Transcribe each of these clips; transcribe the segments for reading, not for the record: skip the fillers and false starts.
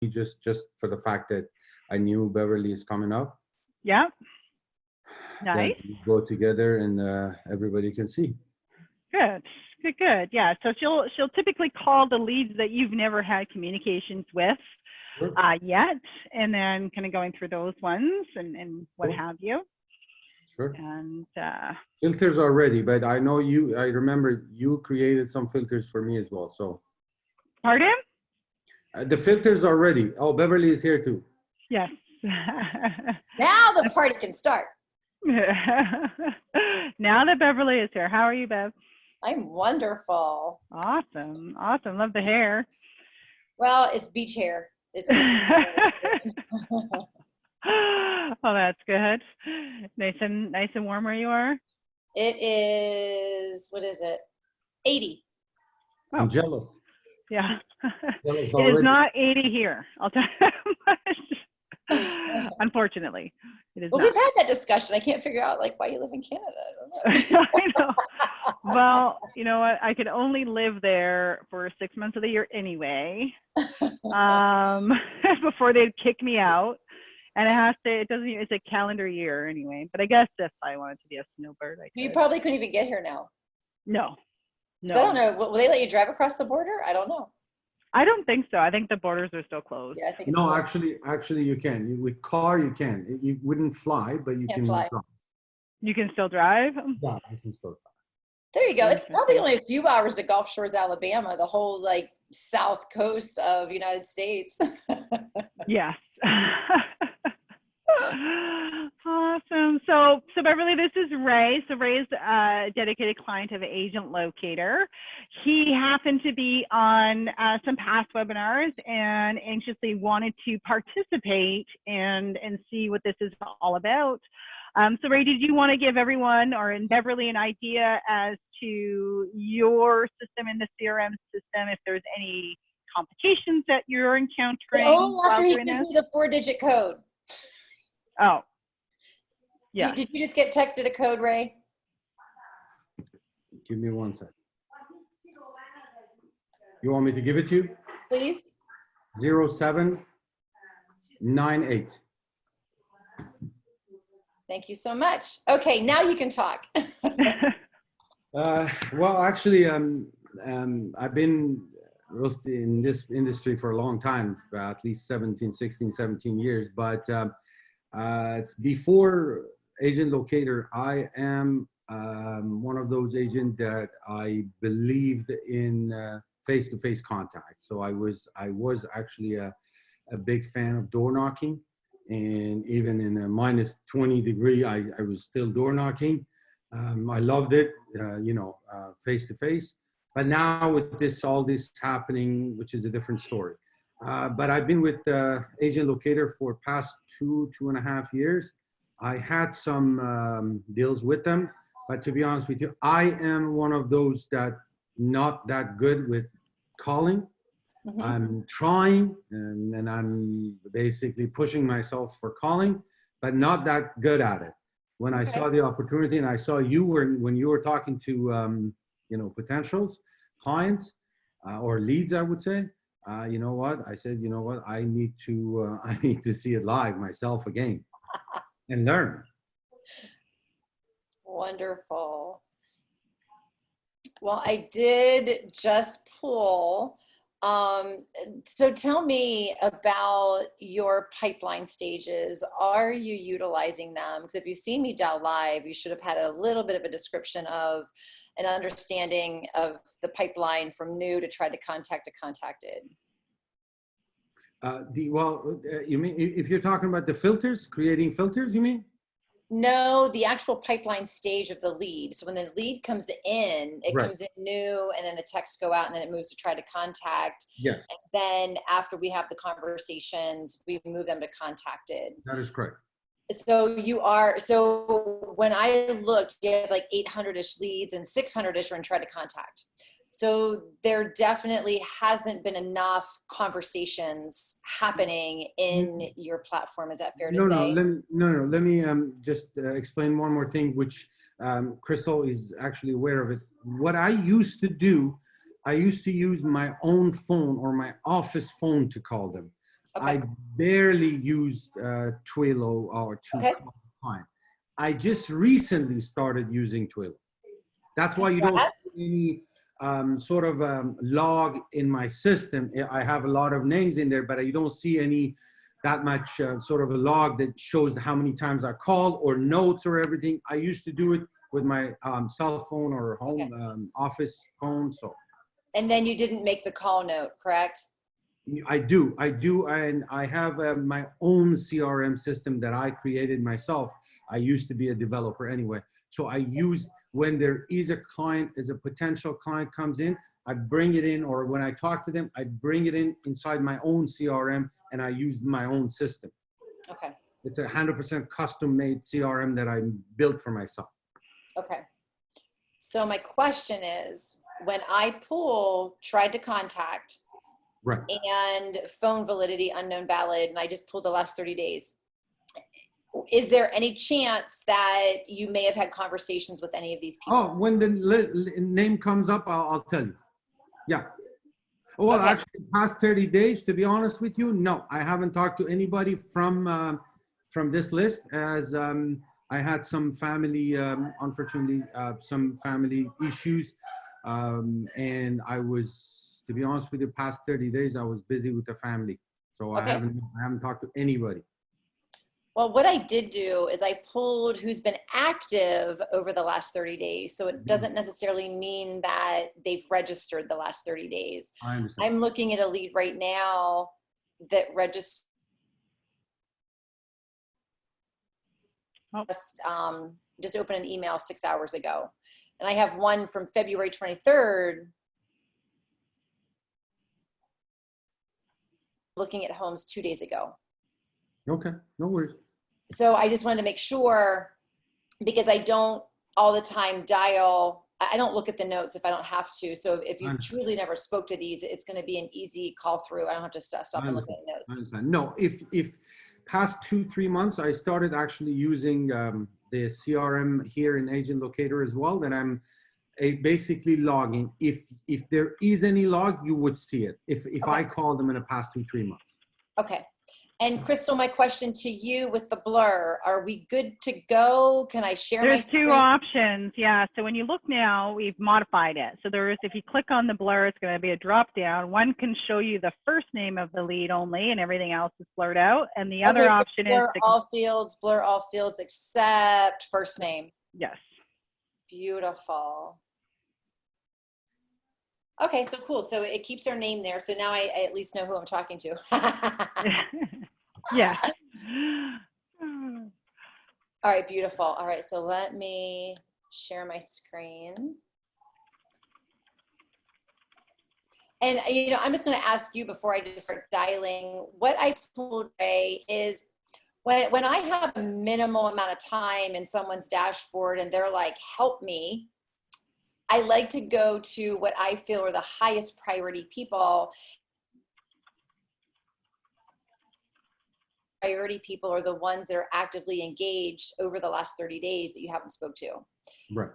just for the fact that I knew Beverly is coming up. Yeah. Then Nice. we go together and everybody can see. Good. Good. Good. Yeah. So she'll typically call the leads that you've never had communications with Sure. yet, and then kind of going through those ones and what have you. Sure. And filters are ready, but I know I remember you created some filters for me as well. So. Pardon? The filters are ready. Oh, Beverly is here too. Yes. Now the party can start. Now that Beverly is here. How are you, Bev? I'm wonderful. Awesome. Awesome. Love the hair. Well, it's beach hair. It's just Oh, that's good. Nice and warm where you are. It is, what is it? 80. Oh. I'm jealous. Yeah. Jealous It is not 80 here. I'll tell you that much. Unfortunately, it is Well, not. we've had that discussion. I can't figure out like why you live in Canada. I don't know. I know. Well, you know what? I could only live there for 6 months of the year anyway. Before they'd kick me out. And it's a calendar year anyway. But I guess if I wanted to be a snowbird, I could. You probably couldn't even get here now. No. I don't know. Will they let you drive across the border? I don't know. I don't think so. I think the borders are still closed. Yeah, I think No, actually you can. With car you can. You wouldn't fly, but you can fly. drive. You can still drive? Yeah, you can still drive. There you go. It's probably only a few hours to Gulf Shores, Alabama, the whole like south coast of United States. Yes. Awesome. So Beverly, this is Ray. So Ray is a dedicated client of AgentLocator. He happened to be on some past webinars and anxiously wanted to participate and see what this is all about. So Ray, did you want to give everyone and Beverly an idea as to your system in the CRM system, if there's any complications that you're encountering? Oh, after he gives me the 4-digit code. Oh, yeah. Did you just get texted a code, Ray? Give me 1 second. You want me to give it to you? Please. 0798. Thank you so much. Okay, now you can talk. Well, actually, I've been in this industry for a long time, at least 16, 17 years. But before AgentLocator, I am one of those agents that I believed in face-to-face contact. So I was actually a big fan of door knocking. And even in a minus 20 degree, I was still door knocking. I loved it, face to face. But now with all this happening, which is a different story. But I've been with AgentLocator for past 2.5 years. I had some deals with them, but to be honest with you, I am one of those that not that good with calling. Mm-hmm. I'm trying and I'm basically pushing myself for calling, but not that good at it. When I saw the opportunity and I saw when you were talking to, potentials, clients, or leads, I would say, you know what? I said, you know what? I need to see it live myself again and learn. Wonderful. Well, I did just pull. So tell me about your pipeline stages. Are you utilizing them? Because if you've seen me dial live, you should have had a little bit of a description of an understanding of the pipeline from new to try to contact a contacted. You mean if you're talking about the filters, creating filters, you mean? No, the actual pipeline stage of the lead. So when the lead comes in, it comes in new, and then the texts go out, and then it moves to try to contact. Yes. And then after we have the conversations, we move them to contacted. That is correct. So when I looked, you had like 800-ish leads and 600-ish are in try to contact. So there definitely hasn't been enough conversations happening in your platform. Is that fair to say? No. Let me just explain one more thing, which Crystal is actually aware of it. What I used to do, I used to use my own phone or my office phone to call them. Okay. I barely used Twilio or to Okay. call a client. I just recently started using Twilio. That's why you don't Congrats. see any sort of log in my system. I have a lot of names in there, but you don't see any that much sort of a log that shows how many times I called or notes or everything. I used to do it with my cell phone or home office phone. So. And then you didn't make the call note, correct? I do, and I have my own CRM system that I created myself. I used to be a developer anyway. So I use, when there is a client, as a potential client comes in, I bring it in, or when I talk to them, I bring it in inside my own CRM, and I use my own system. Okay. It's a 100% custom made CRM that I built for myself. Okay. So my question is, when I tried to contact, Right. and phone validity unknown valid, and I just pulled the last 30 days, is there any chance that you may have had conversations with any of these people? Oh, when the name comes up, I'll tell you. Yeah. Well, Okay. actually, past 30 days, to be honest with you, no, I haven't talked to anybody from this list, as I had some family, unfortunately, some family issues, and I was, to be honest with you, past 30 days, I was busy with the family, so Okay. I haven't talked to anybody. Well, what I did do is I pulled who's been active over the last 30 days. So it doesn't necessarily mean that they've registered the last 30 days. I understand. I'm looking at a lead right now that registered just opened an email 6 hours ago. And I have one from February 23rd looking at homes 2 days ago. Okay, no worries. So I just wanted to make sure, because I don't all the time dial, I don't look at the notes if I don't have to. So if you've truly never spoke to these, it's going to be an easy call through. I don't have to stop and look at the notes. I understand. No, if past 2-3 months, I started actually using the CRM here in AgentLocator as well, that I'm basically logging. If there is any log, you would see it if Okay. I call them in the past 2-3 months. Okay. And Crystal, my question to you with the blur, are we good to go? Can I share my screen? There's two options, yeah. So when you look now, we've modified it. So if you click on the blur, it's going to be a drop down. One can show you the first name of the lead only, and everything else is blurred out. And the other option is blur all fields except first name. Yes. Beautiful. Okay, so cool. So it keeps our name there. So now I at least know who I'm talking to. Yeah. All right, beautiful. All right, so let me share my screen. And, you know, I'm just going to ask you before I just start dialing, what I pulled today is when I have a minimal amount of time in someone's dashboard and they're like, help me, I like to go to what I feel are the highest priority people. Priority people are the ones that are actively engaged over the last 30 days that you haven't spoke to. Right.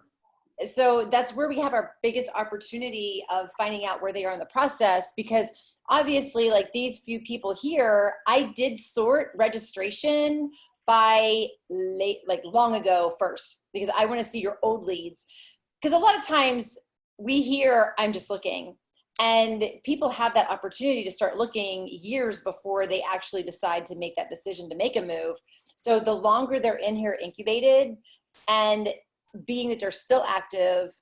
So that's where we have our biggest opportunity of finding out where they are in the process, because obviously, like these few people here, I did sort registration by long ago first, because I want to see your old leads. Because a lot of times we hear, I'm just looking, and people have that opportunity to start looking years before they actually decide to make that decision to make a move. So the longer they're in here incubated, and being that they're still active,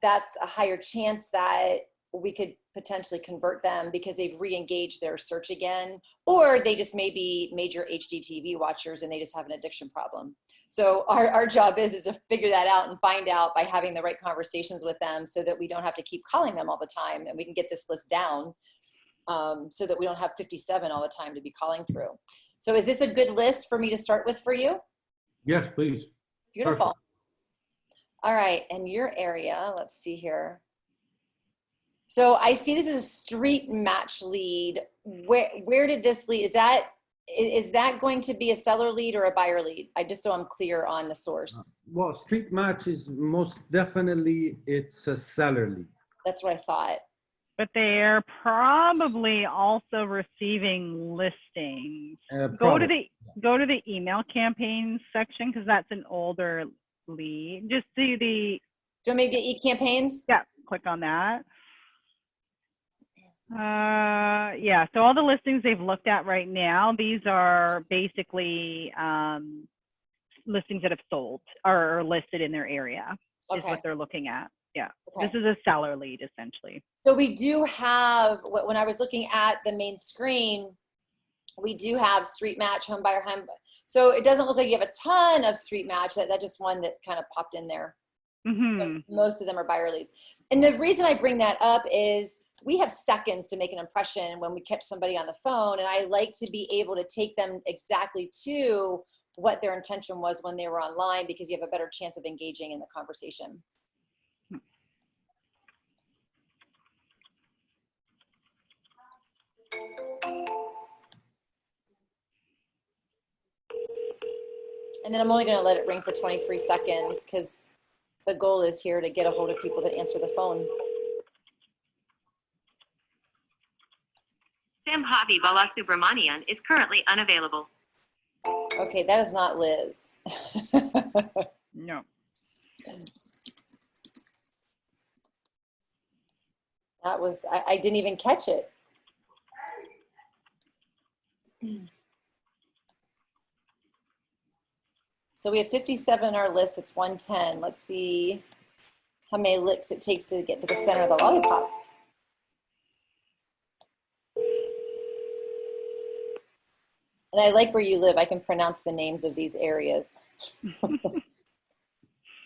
that's a higher chance that we could potentially convert them because they've re-engaged their search again, or they just may be major HGTV watchers and they just have an addiction problem. So our job is to figure that out and find out by having the right conversations with them, so that we don't have to keep calling them all the time, and we can get this list down so that we don't have 57 all the time to be calling through. So is this a good list for me to start with for you? Yes, please. Beautiful. Perfect. All right, and your area, let's see here. So I see this is a street match lead. Where did this lead? Is that going to be a seller lead or a buyer lead? So I'm clear on the source. Well, street match is most definitely, it's a seller lead. That's what I thought. But they're probably also receiving listings. Go to Probably. the email campaigns section because that's an older lead. Just see the. Do you want me to get e-campaigns? Yeah, click on that. Yeah, so all the listings they've looked at right now, these are basically listings that have sold or are listed in their area is Okay. what they're looking at. Yeah, Okay. this is a seller lead essentially. So we do have, when I was looking at the main screen, we do have Street Match, Home Buyer, Home. So it doesn't look like you have a ton of Street Match. That's just one that kind of popped in there. Most of them are buyer leads. And the reason I bring that up is we have seconds to make an impression when we catch somebody on the phone. And I like to be able to take them exactly to what their intention was when they were online, because you have a better chance of engaging in the conversation. And then I'm only going to let it ring for 23 seconds because the goal is here to get a hold of people that answer the phone. Sambhavi Balasubramanian is currently unavailable. Okay, that is not Liz. No. That was, I didn't even catch it. So we have 57 on our list, it's 110. Let's see how many licks it takes to get to the center of the lollipop. And I like where you live. I can pronounce the names of these areas. Hey,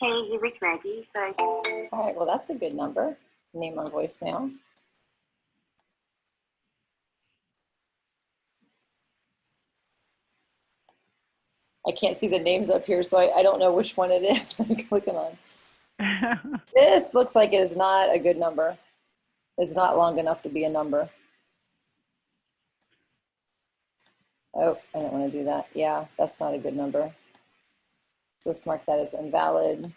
you reached Maggie. Sorry. All right, well, that's a good number. Name on voicemail. I can't see the names up here, so I don't know which one it is I'm clicking on. This looks like it is not a good number. It's not long enough to be a number. Oh, I don't want to do that. Yeah, that's not a good number. So let's mark that as invalid.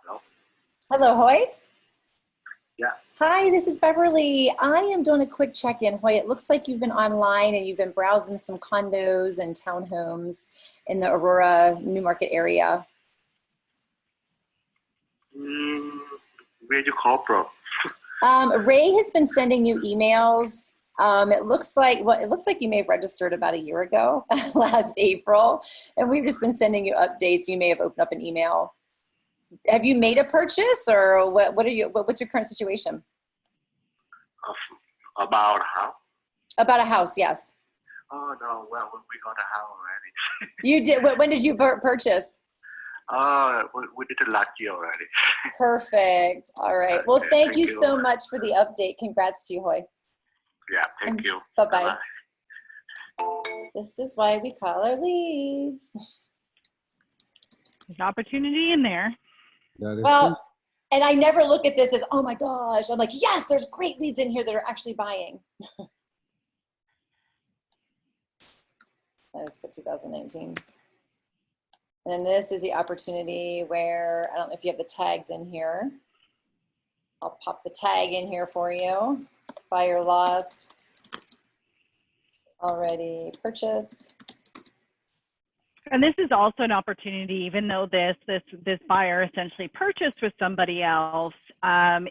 Hello? Hello, Hoy. Yeah. Hi, this is Beverly. I am doing a quick check-in. Hoy, it looks like you've been online and you've been browsing some condos and townhomes in the Aurora, New Market area. Where you call from? Ray has been sending you emails. It looks like you may have registered about a year ago, last April, and we've just been sending you updates. You may have opened up an email. Have you made a purchase, or what's your current situation? About how? About a house, yes. Oh, no, well, we got a house already. You did. When did you purchase? We did it last year already. Perfect. All right. Well, Okay, thank you you. so much for the update. Congrats to you, Hoy. Yeah, thank you. Bye-bye. This is why we call our leads. There's opportunity in there. That is Well, and I never look at this as, oh my gosh. I'm like, yes, there's great leads in here that are actually buying. That is for 2019. And then this is the opportunity where, I don't know if you have the tags in here. I'll pop the tag in here for you. Buyer lost, already purchased. And this is also an opportunity, even though this buyer essentially purchased with somebody else,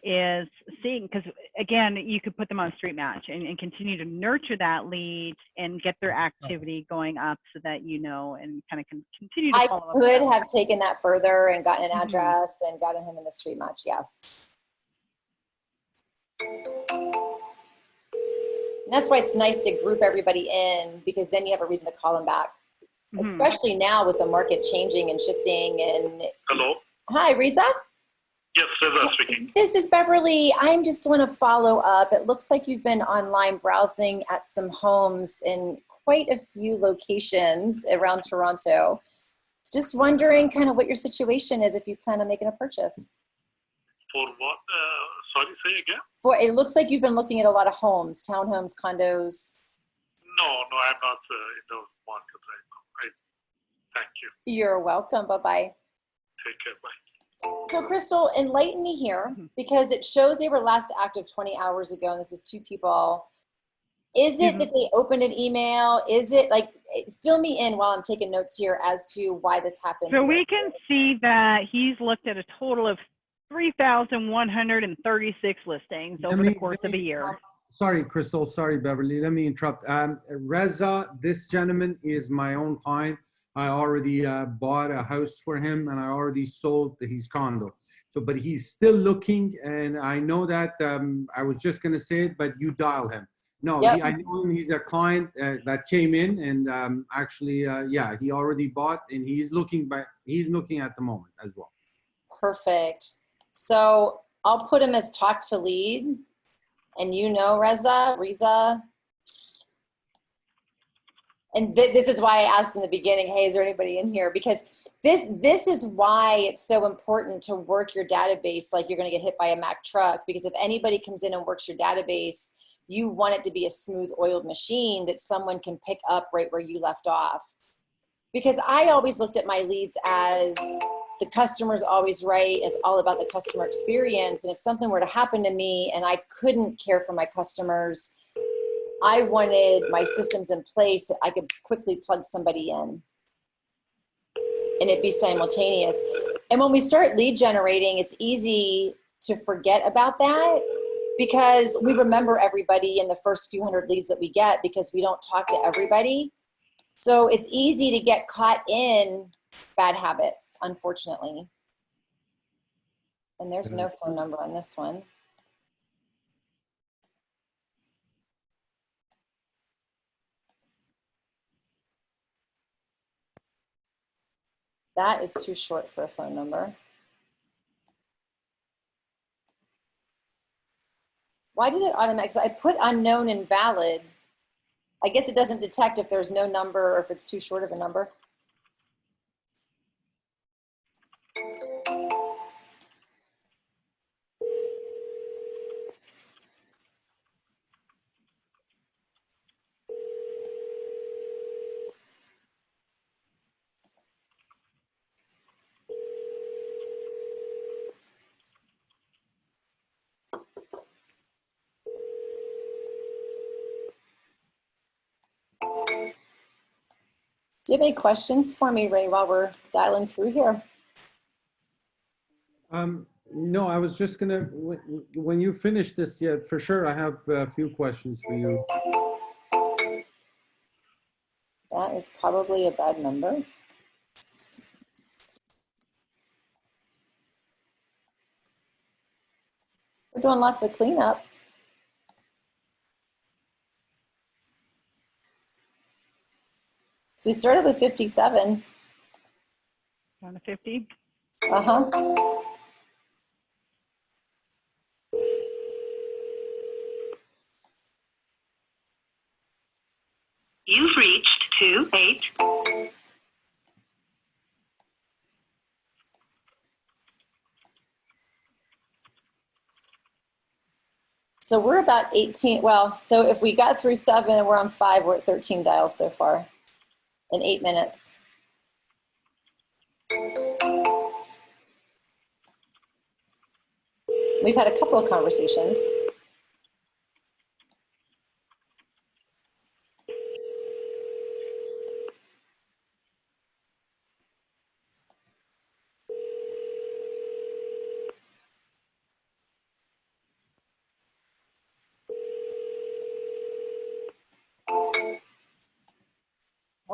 is seeing, because again, you could put them on Street Match and continue to nurture that lead and get their activity going up so that you know and kind of can continue to I follow up. could have taken that further and gotten an address and gotten him in the Street Match, yes. And that's why it's nice to group everybody in, because then you have a reason to call them back. Especially now with the market changing and shifting. And Hello? hi, Riza. Yes, Cesar speaking. This is Beverly. I'm just doing a follow up. It looks like you've been online browsing at some homes in quite a few locations around Toronto. Just wondering kind of what your situation is if you plan on making a purchase. For what? Sorry, say again? It looks like you've been looking at a lot of homes, townhomes, condos. No, I'm not in the market right now. Thank you. You're welcome. Bye-bye. Take care. Bye. So Crystal, enlighten me here, because it shows they were last active 20 hours ago, and this is 2 people. Is it that they opened an email? Is it like, fill me in while I'm taking notes here as to why this happened. So we can see that he's looked at a total of 3,136 listings over the course of a year. Sorry, Crystal. Sorry, Beverly. Let me interrupt. Reza, this gentleman is my own client. I already bought a house for him, and I already sold his condo. So, but he's still looking, and I know that I was just going to say it, but you dial him. No, Yep. I know him. He's a client that came in, and actually, yeah, he already bought, and he's looking at the moment as well. Perfect. So I'll put him as talk to lead, and Reza. And this is why I asked in the beginning, hey, is there anybody in here? Because this is why it's so important to work your database like you're going to get hit by a Mack truck. Because if anybody comes in and works your database, you want it to be a smooth oiled machine that someone can pick up right where you left off. Because I always looked at my leads as the customer's always right. It's all about the customer experience. And if something were to happen to me and I couldn't care for my customers, I wanted my systems in place that I could quickly plug somebody in and it'd be simultaneous. And when we start lead generating, it's easy to forget about that because we remember everybody in the first few hundred leads that we get because we don't talk to everybody. So it's easy to get caught in bad habits, unfortunately. And there's no phone number on this one. That is too short for a phone number. Why did it automatically? I put unknown and valid. I guess it doesn't detect if there's no number or if it's too short of a number. Do you have any questions for me, Ray, while we're dialing through here? No, I was just gonna, when you finish this, yeah, for sure, I have a few questions for you. That is probably a bad number. We're doing lots of cleanup. So we started with 57. Down to 50. Uh-huh. You've reached 28. So we're about 18. Well, so if we got through 7 and we're on 5, we're at 13 dials so far in 8 minutes. We've had a couple of conversations.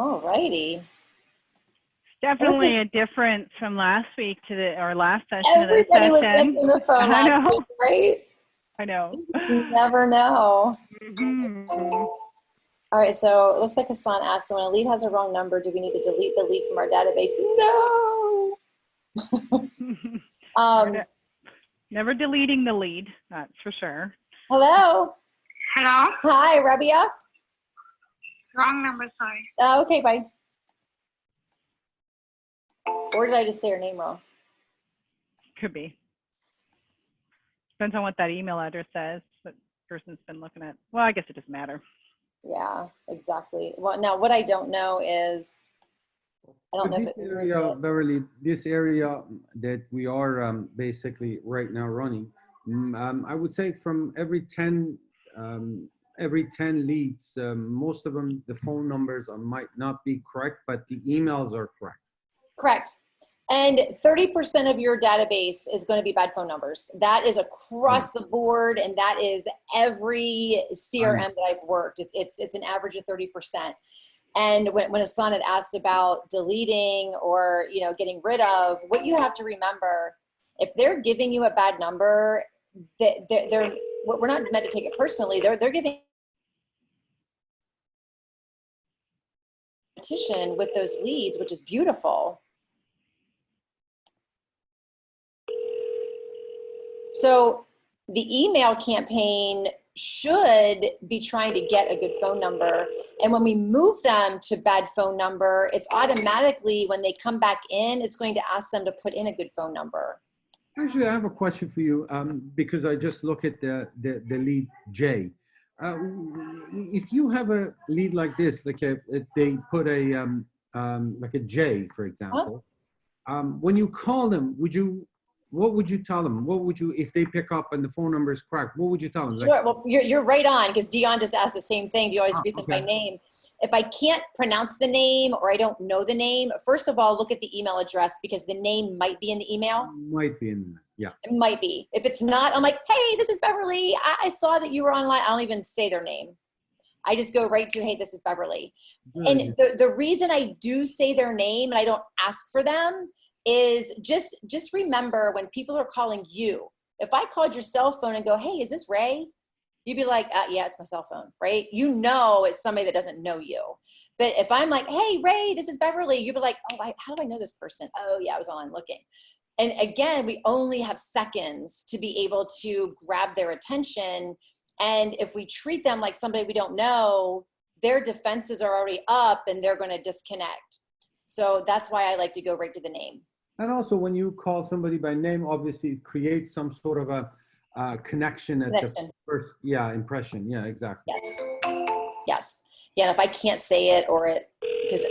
All righty. Definitely a difference from last week to our last session. Everybody was answering the phone last week, right? I know. You just never know. Mm-hmm. All right, so it looks like Hassan asked, so when a lead has a wrong number, do we need to delete the lead from our database? No. Never deleting the lead, that's for sure. Hello. Hello? Hi, Rabia. Wrong number, sorry. Okay, bye. Or did I just say her name wrong? Could be. Depends on what that email address says that person's been looking at. Well, I guess it doesn't matter. Yeah, exactly. Well, now what I don't know is, I don't know if This it area, Beverly, this area that we are basically right now running, I would say from every 10 leads, most of them, the phone numbers might not be correct, but the emails are correct. correct. And 30% of your database is going to be bad phone numbers. That is across the board, and that is every CRM that I've worked. It's an average of 30%. And when Hassan had asked about deleting or getting rid of, what you have to remember, if they're giving you a bad number, we're not meant to take it personally. They're giving competition with those leads, which is beautiful. So the email campaign should be trying to get a good phone number. And when we move them to bad phone number, it's automatically, when they come back in, it's going to ask them to put in a good phone number. Actually, I have a question for you because I just look at the lead J. If you have a lead like this, like if they put a like a J, for example, when you call them, what would you tell them? What would you, if they pick up and the phone number is correct, what would you tell them? Sure. Like, well, you're right on, because Dion just asked the same thing. Do you always greet them by name? If I can't pronounce the name or I don't know the name, first of all, look at the email address, because the name might be in the email. Might be in there. Yeah. It might be. If it's not, I'm like, hey, this is Beverly. I saw that you were online. I don't even say their name. I just go right to, hey, this is Beverly. And the reason I do say their name and I don't ask for them is just remember, when people are calling you, if I called your cell phone and go, hey, is this Ray? You'd be like, yeah, it's my cell phone, right? It's somebody that doesn't know you. But if I'm like, hey, Ray, this is Beverly, you'd be like, oh, how do I know this person? Oh, yeah, I was online looking. And again, we only have seconds to be able to grab their attention. And if we treat them like somebody we don't know, their defenses are already up and they're going to disconnect. So that's why I like to go right to the name. And also, when you call somebody by name, obviously it creates some sort of a connection at the first, impression. Yeah, exactly. Yes. Yeah, and if I can't say it because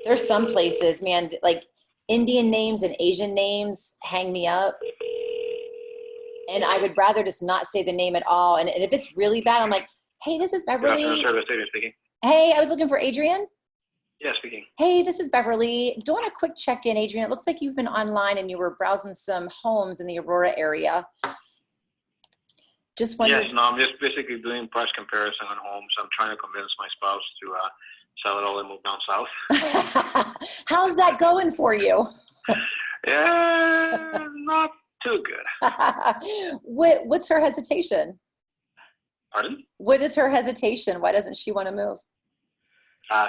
there's some places, man, like Indian names and Asian names hang me up. And I would rather just not say the name at all. And if it's really bad, I'm like, hey, this is Beverly. Good afternoon, service agent speaking. Hey, I was looking for Adrian. Yeah, speaking. Hey, this is Beverly. Doing a quick check-in, Adrian. It looks like you've been online and you were browsing some homes in the Aurora area. Just wondering. Yes, no, I'm just basically doing price comparison on homes. I'm trying to convince my spouse to sell it all and move down south. How's that going for you? Yeah, not too good. What's her hesitation? Pardon? What is her hesitation? Why doesn't she want to move?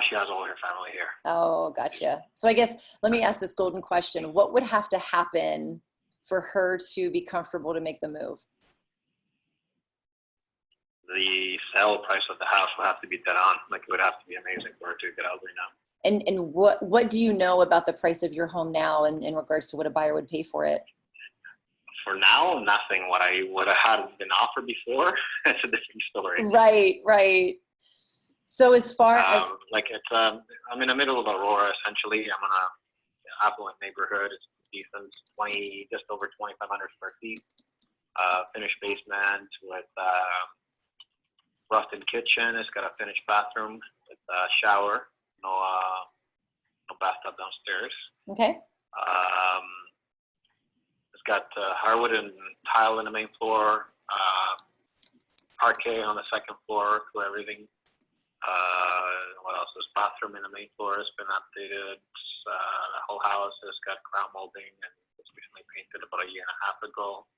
She has all her family here. Oh, gotcha. So I guess, let me ask this golden question. What would have to happen for her to be comfortable to make the move? The sale price of the house will have to be dead on. Like, it would have to be amazing for her to get out right now. And what do you know about the price of your home now in regards to what a buyer would pay for it? For now, nothing. What I would have had been offered before, it's a different story. Right. So as far as I'm in the middle of Aurora. Essentially, I'm in a affluent neighborhood. It's decent, just over 2,500 square feet. Finished basement with rough-in kitchen. It's got a finished bathroom with a shower. No bathtub downstairs. Okay. It's got hardwood and tile in the main floor. Parquet on the second floor to everything. What else? This bathroom in the main floor has been updated. The whole house has got crown molding and was recently painted about a year and a half ago.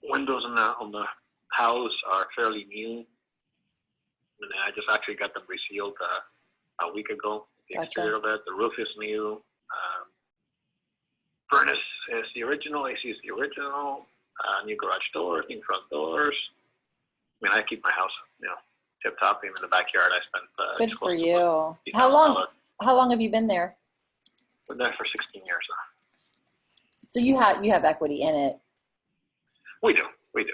Windows on the house are fairly new. And I just actually got them resealed a week ago. The exterior of it, the roof is new. Furnace is the original. AC is the original. New garage doors, new front doors. I mean, I keep my house, tip top. Even in the backyard, I spent. Good for close to you. $50,000. How long have you been there? Been there for 16 years now. So you have equity in it. We do, right?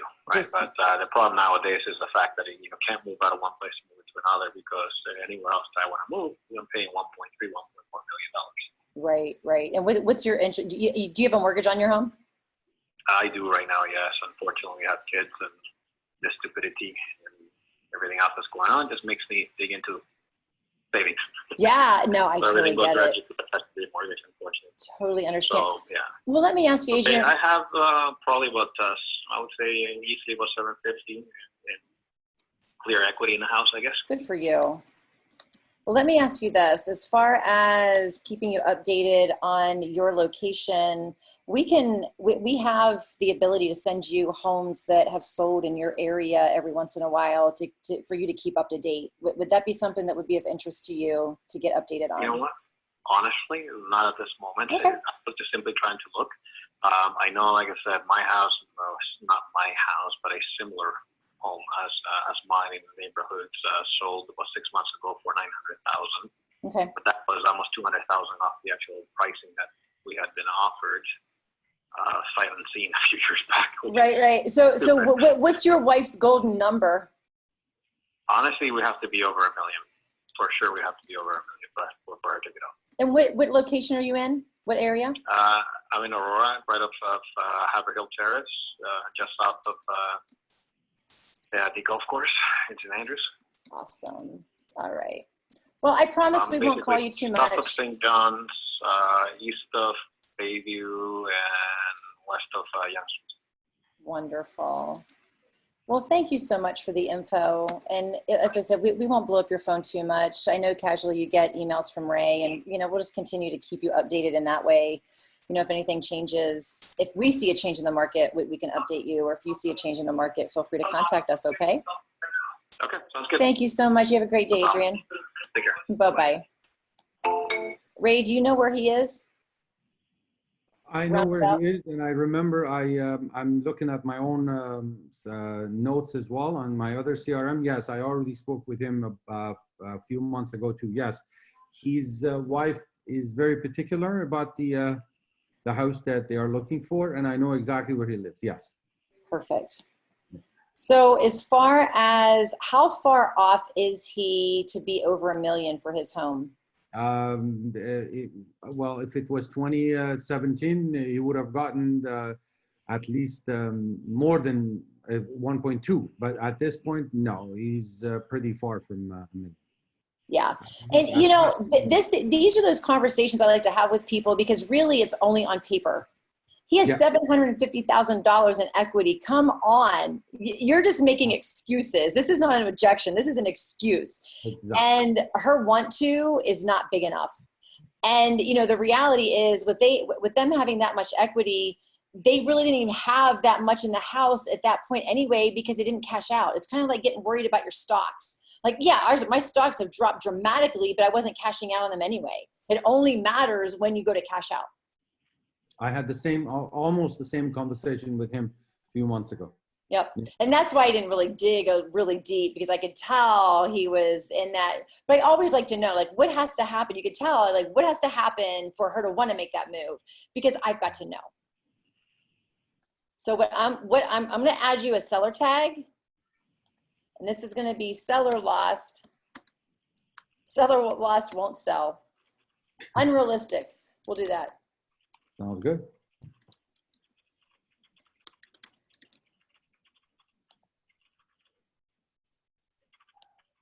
But the problem nowadays is the fact that you can't move out of one place and move to another because anywhere else that I want to move, I'm paying $1.4 million. Right. And what's your interest? Do you have a mortgage on your home? I do right now, yes. Unfortunately, we have kids, and the stupidity and everything else that's going on just makes me dig into savings. Yeah, no, I So totally get it. to the mortgage, unfortunately. Totally understand. So, yeah. Well, let me ask you, Okay, Adrian. I have probably about, I would say easily about 750 in clear equity in the house, I guess. Good for you. Well, let me ask you this. As far as keeping you updated on your location, we have the ability to send you homes that have sold in your area every once in a while for you to keep up to date. Would that be something that would be of interest to you to get updated on? You know what? Honestly, not at this moment. Okay. I was just simply trying to look. I know, like I said, my house, not my house, but a similar home as mine in the neighborhoods sold about 6 months ago for $900,000. Okay. But that was almost $200,000 off the actual pricing that we had been offered. Sight unseen a few years back. Right. So what's your wife's golden number? Honestly, we have to be over $1 million. For sure, we have to be over $1 million for her to get out. And what location are you in? What area? I'm in Aurora, right off of Haverhill Terrace, just south of the golf course in St. Andrews. Awesome. All right. Well, I promise we won't call you too much. South of St. John's, east of Bayview, and west of Youngstown. Wonderful. Well, thank you so much for the info. And as I said, we won't blow up your phone too much. I know casually you get emails from Ray, and we'll just continue to keep you updated in that way. If anything changes, if we see a change in the market, we can update you, or if you see a change in the market, feel free to contact us, okay? Okay, sounds good. Thank you so much. You have a great day, Adrian. Take care. Bye-bye. Ray, do you know where he is? I know where he is, and I remember I'm looking at my own notes as well on my other CRM. Yes, I already spoke with him a few months ago too. Yes, his wife is very particular about the house that they are looking for, and I know exactly where he lives. Yes. Perfect. So as far as how far off is he to be over $1 million for his home? Well, if it was 2017, he would have gotten at least more than 1.2. But at this point, no, he's pretty far from me. Yeah. And these are those conversations I like to have with people, because really it's only on paper. He has $750,000 in equity. Come on. You're just making excuses. This is not an objection. This is an excuse. Exactly. And her want to is not big enough. And, the reality is with them having that much equity, they really didn't even have that much in the house at that point anyway, because they didn't cash out. It's kind of like getting worried about your stocks. Like, yeah, my stocks have dropped dramatically, but I wasn't cashing out on them anyway. It only matters when you go to cash out. I had almost the same conversation with him a few months ago. Yep. And that's why I didn't really dig really deep, because I could tell he was in that. But I always like to know, like, what has to happen? You could tell, like, what has to happen for her to want to make that move, because I've got to know. So I'm going to add you a seller tag, and this is going to be seller lost. Seller lost won't sell. Unrealistic. We'll do that. Sounds good.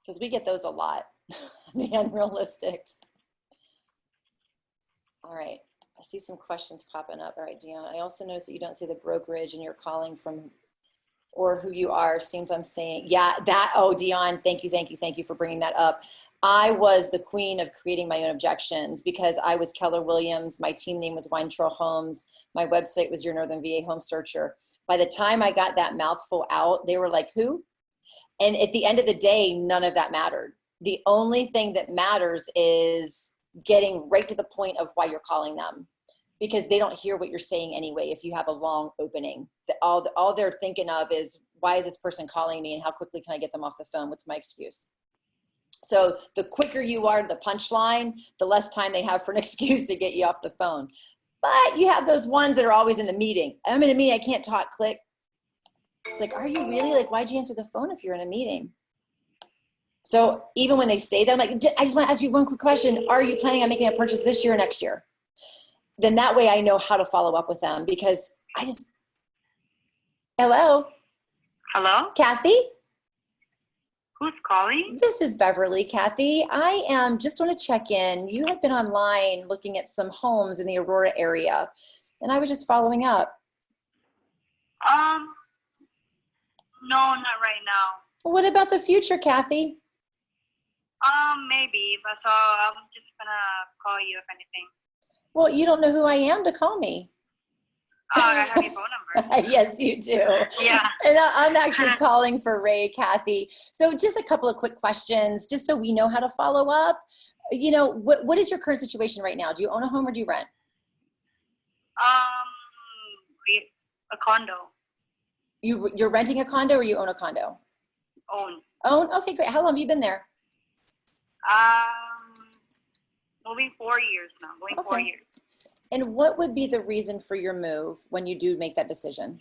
Because we get those a lot, the unrealistics. All right, I see some questions popping up. All right, Dion, I also noticed that you don't say the brokerage and you're calling from, or who you are. Seems I'm saying, yeah, Dion, thank you for bringing that up. I was the queen of creating my own objections, because I was Keller Williams. My team name was Weintrail Homes. My website was Your Northern VA Home Searcher. By the time I got that mouthful out, they were like, who? And at the end of the day, none of that mattered. The only thing that matters is getting right to the point of why you're calling them, because they don't hear what you're saying anyway. If you have a long opening, all they're thinking of is why is this person calling me and how quickly can I get them off the phone? What's my excuse? So the quicker you are to the punchline, the less time they have for an excuse to get you off the phone. But you have those ones that are always in the meeting. I'm in a meeting, I can't talk, click. It's like, are you really? Like, why'd you answer the phone if you're in a meeting? So even when they say that, I'm like, I just want to ask you one quick question. Are you planning on making a purchase this year or next year? Then that way I know how to follow up with them, because hello? Hello? Kathy? Who's calling? This is Beverly, Kathy. I am just want to check in. You had been online looking at some homes in the Aurora area, and I was just following up. No, not right now. What about the future, Kathy? Maybe, but so I'm just gonna call you if anything. Well, you don't know who I am to call me. I have your phone number. Yes, you do. Yeah. And I'm actually calling for Ray, Kathy. So just a couple of quick questions, just so we know how to follow up. You know, what is your current situation right now? Do you own a home or do you rent? A condo. You're renting a condo or you own a condo? Own. Own? Okay, great. How long have you been there? Moving 4 years now. Going 4 years. And what would be the reason for your move when you do make that decision?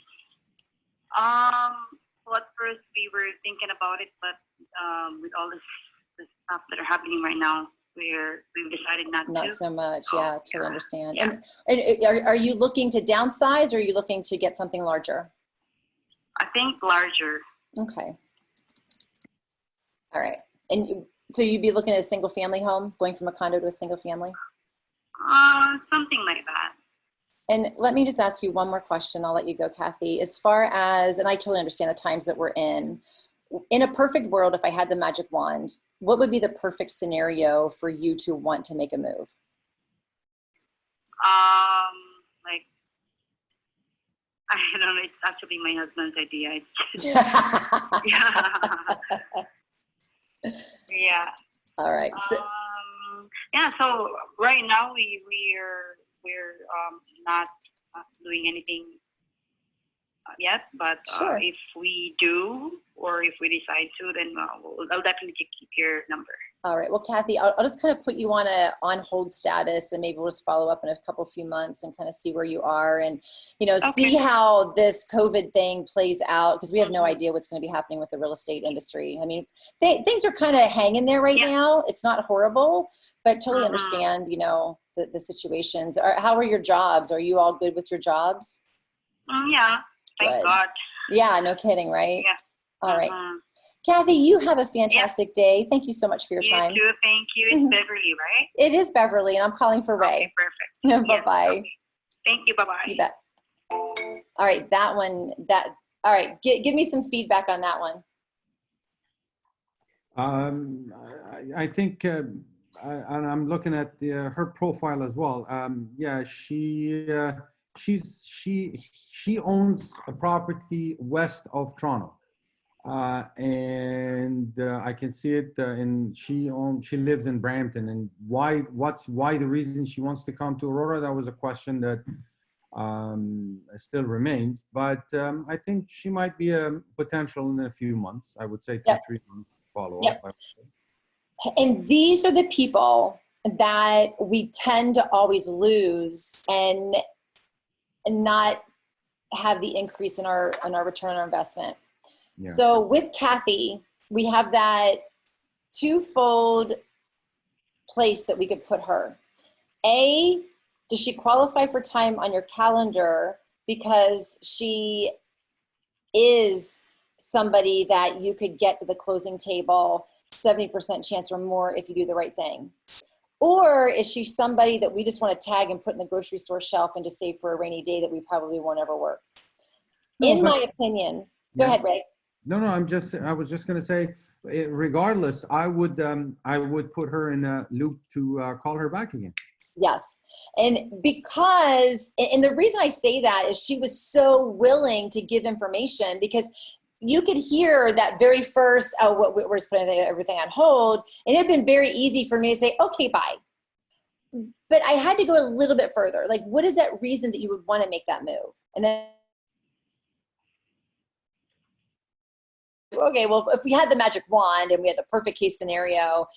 Well, at first we were thinking about it, but with all this stuff that are happening right now, we've decided not to. Not so much. Yeah, totally understand. Yeah. And are you looking to downsize, or are you looking to get something larger? I think larger. Okay. All right. And so you'd be looking at a single family home, going from a condo to a single family? Something like that. And let me just ask you one more question. I'll let you go, Kathy. As far as, and I totally understand the times that we're in a perfect world, if I had the magic wand, what would be the perfect scenario for you to want to make a move? Like, I don't know, it's actually my husband's idea. Yeah. All right. So, yeah, so right now we're not doing anything yet, but Sure. if we do, or if we decide to, then I'll definitely keep your number. all right. Well, Kathy, I'll just kind of put you on a on hold status, and maybe we'll just follow up in a few months and kind of see where you are, and see how this COVID thing plays out, because we have no idea what's going to be happening with the real estate industry. I mean, things are kind of hanging there right now. It's not horrible, but totally understand, the situations. How are your jobs? Are you all good with your jobs? Yeah, thank God. Yeah, no kidding, right? Yeah. All right. Kathy, you have a fantastic day. Thank you so much for your time. You too. Thank you. It's Beverly, right? It is Beverly, and I'm calling for Ray. Okay, perfect. Bye-bye. Okay. Thank you. Bye-bye. You bet. All right, all right, give me some feedback on that one. I think, and I'm looking at her profile as well. Yeah, she owns a property west of Toronto. And I can see it she lives in Brampton, and why the reason she wants to come to Aurora, that was a question that still remains, but I think she might be a potential in a few months. I would say 2-3 months follow up. And these are the people that we tend to always lose and not have the increase in our return on our investment. Yeah. So with Kathy, we have that twofold place that we could put her. A, does she qualify for time on your calendar because she is somebody that you could get to the closing table 70% chance or more if you do the right thing? Or is she somebody that we just want to tag and put in the grocery store shelf and just save for a rainy day that we probably won't ever work? In my opinion, go ahead, Ray. No, I was just going to say, regardless, I would put her in a loop to call her back again. Yes. And the reason I say that is she was so willing to give information, because you could hear that very first, we're just putting everything on hold. And it had been very easy for me to say, okay, bye. But I had to go a little bit further. Like, what is that reason that you would want to make that move? And then okay, well, if we had the magic wand and we had the perfect case scenario,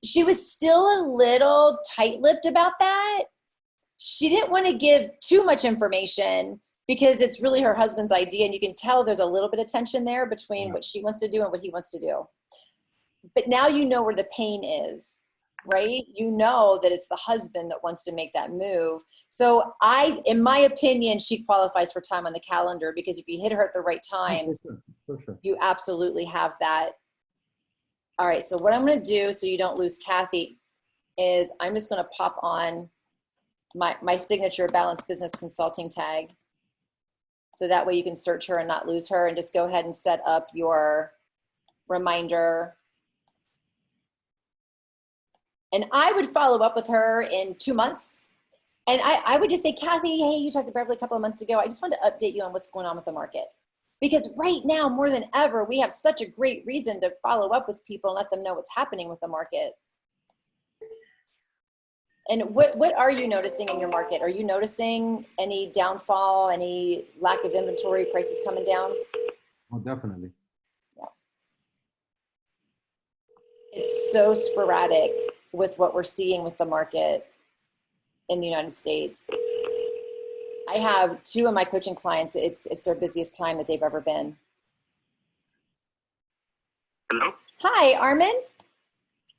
she was still a little tight-lipped about that. She didn't want to give too much information because it's really her husband's idea. And you can tell there's a little bit of tension there between what she wants to do and what he wants to do. But now you know where the pain is, right? You know that it's the husband that wants to make that move. So in my opinion, she qualifies for time on the calendar, because if you hit her at the right times, For sure. you absolutely have that. All right, so what I'm going to do so you don't lose Kathy is I'm just going to pop on my signature Balanced Business Consulting tag. So that way you can search her and not lose her, and just go ahead and set up your reminder. And I would follow up with her in 2 months. And I would just say, Kathy, hey, you talked to Beverly a couple of months ago. I just wanted to update you on what's going on with the market. Because right now, more than ever, we have such a great reason to follow up with people and let them know what's happening with the market. And what are you noticing in your market? Are you noticing any downfall, any lack of inventory, prices coming down? Oh, definitely. Yeah. It's so sporadic with what we're seeing with the market in the United States. I have 2 of my coaching clients. It's their busiest time that they've ever been. Hello? Hi, Armin.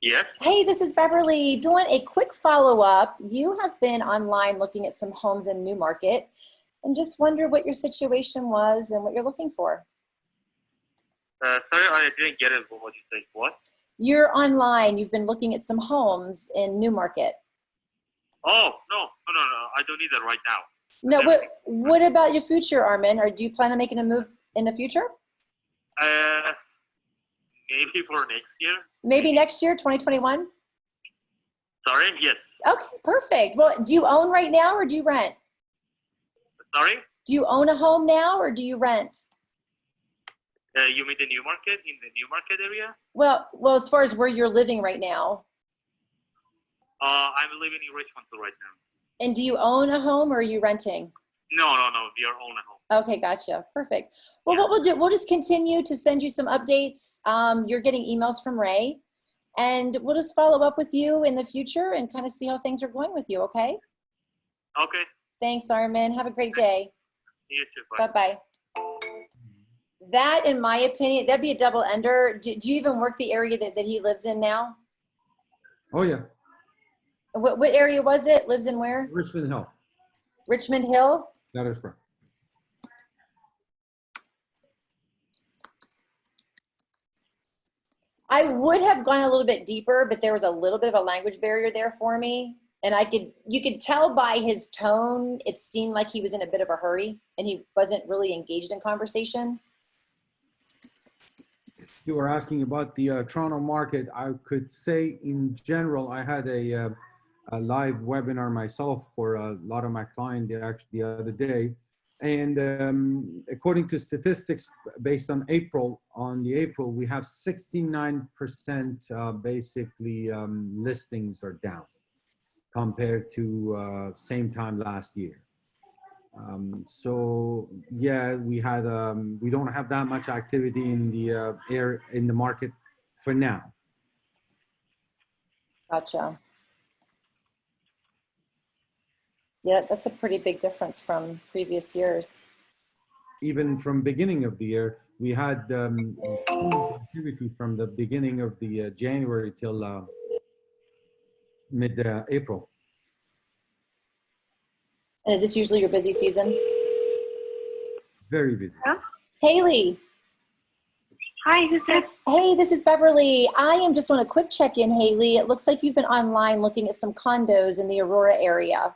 Yes? Hey, this is Beverly doing a quick follow-up. You have been online looking at some homes in Newmarket, and just wonder what your situation was and what you're looking for. Sorry, I didn't get it. What you say? What? You're online. You've been looking at some homes in Newmarket. Oh, no. I don't need that right now. No, what about your future, Armin? Or do you plan on making a move in the future? Maybe for next year. Maybe next year, 2021? Sorry? Yes. Okay, perfect. Well, do you own right now or do you rent? Sorry? Do you own a home now or do you rent? You mean the Newmarket, in the Newmarket area? Well, as far as where you're living right now. I'm living in Richmond right now. And do you own a home or are you renting? No. We are own a home. Okay, gotcha. Perfect. Well, what we'll do, we'll just continue to send you some updates. You're getting emails from Ray, and we'll just follow up with you in the future and kind of see how things are going with you, okay? Okay. Thanks, Armin. Have a great day. You too. Bye. Bye-bye. That, in my opinion, that'd be a double ender. Do you even work the area that he lives in now? Oh, yeah. What area was it? Lives in where? Richmond Hill. Richmond Hill? That is correct. I would have gone a little bit deeper, but there was a little bit of a language barrier there for me. And you could tell by his tone, it seemed like he was in a bit of a hurry and he wasn't really engaged in conversation. You were asking about the Toronto market. I could say in general, I had a live webinar myself for a lot of my clients the other day. And according to statistics based on April, we have 69% basically listings are down compared to same time last year. So yeah, we don't have that much activity in the market for now. Gotcha. Yeah, that's a pretty big difference from previous years. Even from beginning of the year, we had activity from the beginning of the January till mid-April. And is this usually your busy season? Very busy. Huh? Haley. Hi, who's this? Hey, this is Beverly. I am just on a quick check-in, Haley. It looks like you've been online looking at some condos in the Aurora area.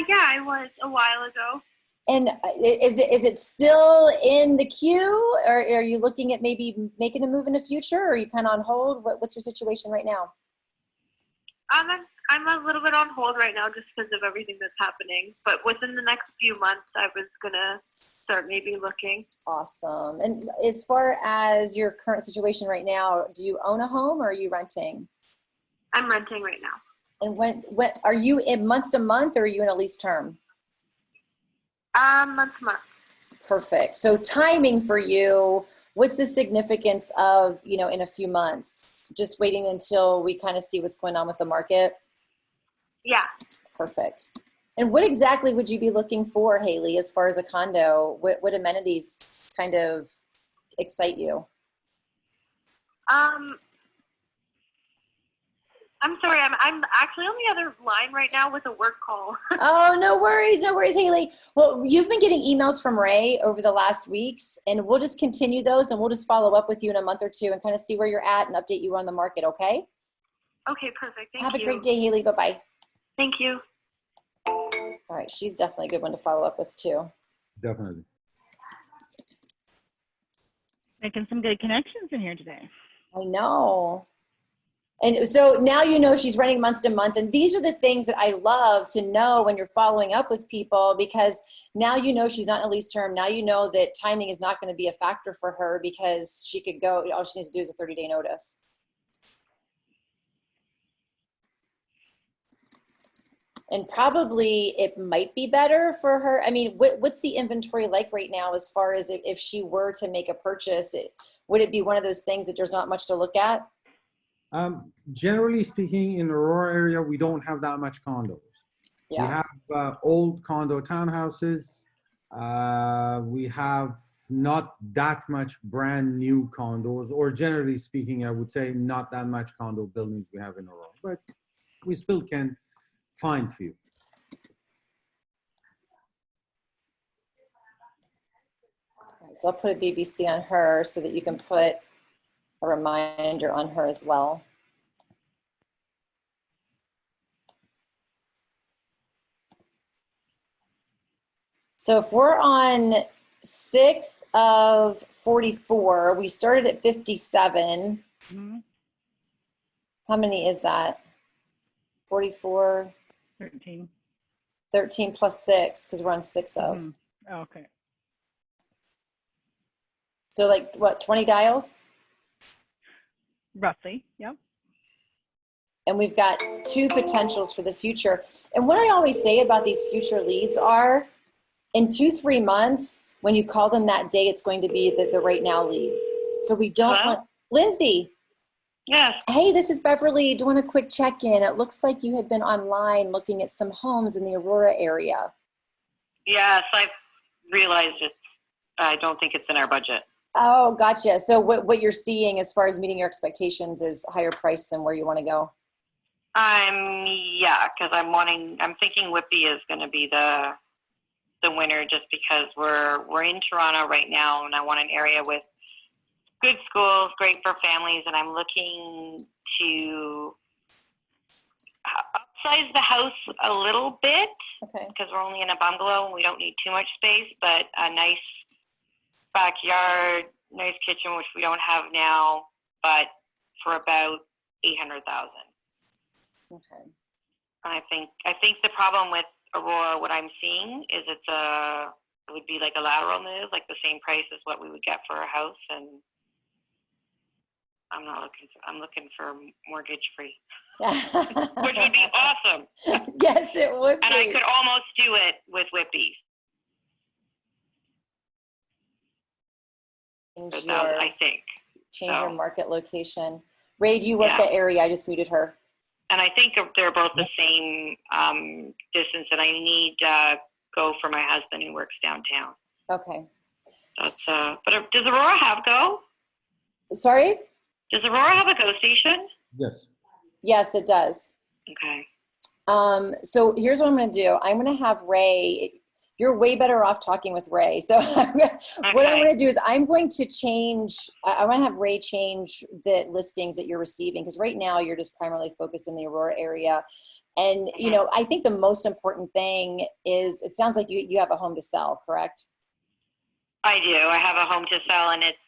Yeah, I was a while ago. And is it still in the queue, or are you looking at maybe making a move in the future, or are you kind of on hold? What's your situation right now? I'm a little bit on hold right now just because of everything that's happening. But within the next few months, I was gonna start maybe looking. Awesome. And as far as your current situation right now, do you own a home or are you renting? I'm renting right now. And when are you in month to month, or are you in a lease term? Month to month. Perfect. So timing for you what's the significance of, you know, in a few months? Just waiting until we kind of see what's going on with the market? Yeah. Perfect. And what exactly would you be looking for, Haley, as far as a condo? What amenities kind of excite you? I'm sorry, I'm actually on the other line right now with a work call. Oh, no worries, Haley. Well, you've been getting emails from Ray over the last weeks, and we'll just continue those, and we'll just follow up with you in a month or two and kind of see where you're at and update you on the market, okay? Okay, perfect. Thank you. Have a great day, Haley. Bye-bye. Thank you. All right, she's definitely a good one to follow up with, too. Definitely. Making some good connections in here today. I know. And so now you know she's running month to month. And these are the things that I love to know when you're following up with people, because now you know she's not in a lease term. Now you know that timing is not going to be a factor for her because she could go, all she needs to do is a 30-day notice. And probably it might be better for her. I mean, what's the inventory like right now as far as if she were to make a purchase? Would it be one of those things that there's not much to look at? Generally speaking, in the Aurora area, we don't have that much condos. Yeah. We have old condo townhouses. We have not that much brand new condos, or generally speaking, I would say not that much condo buildings we have in Aurora, but we still can find few. So I'll put a BBC on her so that you can put a reminder on her as well. So if we're on 6 of 44, we started at 57. Mm-hmm. How many is that? 44? 13. 13 plus 6, because we're on 6 of. Mm-hmm. Oh, okay. So like what, 20 dials? Roughly, yep. And we've got 2 potentials for the future. And what I always say about these future leads are, in 2-3 months, when you call them that day, it's going to be the right now lead. So we don't want, Lindsay. Yes. Hey, this is Beverly doing a quick check-in. It looks like you had been online looking at some homes in the Aurora area. Yes, I've realized it. I don't think it's in our budget. Oh, gotcha. So what you're seeing as far as meeting your expectations is higher price than where you want to go? Yeah, because I'm thinking Whippy is going to be the winner, just because we're in Toronto right now, and I want an area with good schools, great for families, and I'm looking to upsize the house a little bit. Okay. Because we're only in a bungalow and we don't need too much space, but a nice backyard, nice kitchen, which we don't have now, but for about $800,000. Okay. And I think the problem with Aurora, what I'm seeing is it would be like a lateral move, like the same price as what we would get for a house, and I'm looking for mortgage free, which would be awesome. Yes, it would be. And I could almost do it with Whippy. I think. Change your market location. Ray, do you work the area? I just muted her. And I think they're both the same distance, and I need Go for my husband who works downtown. Okay. That's but does Aurora have Go? Sorry? Does Aurora have a Go station? Yes. Yes, it does. Okay. So here's what I'm going to do. I'm going to have Ray. You're way better off talking with Ray. So what I'm going to do is I'm going to change. I want to have Ray change the listings that you're receiving, because right now you're just primarily focused in the Aurora area. And, you know, I think the most important thing is, it sounds like you have a home to sell, correct? I do. I have a home to sell, and it's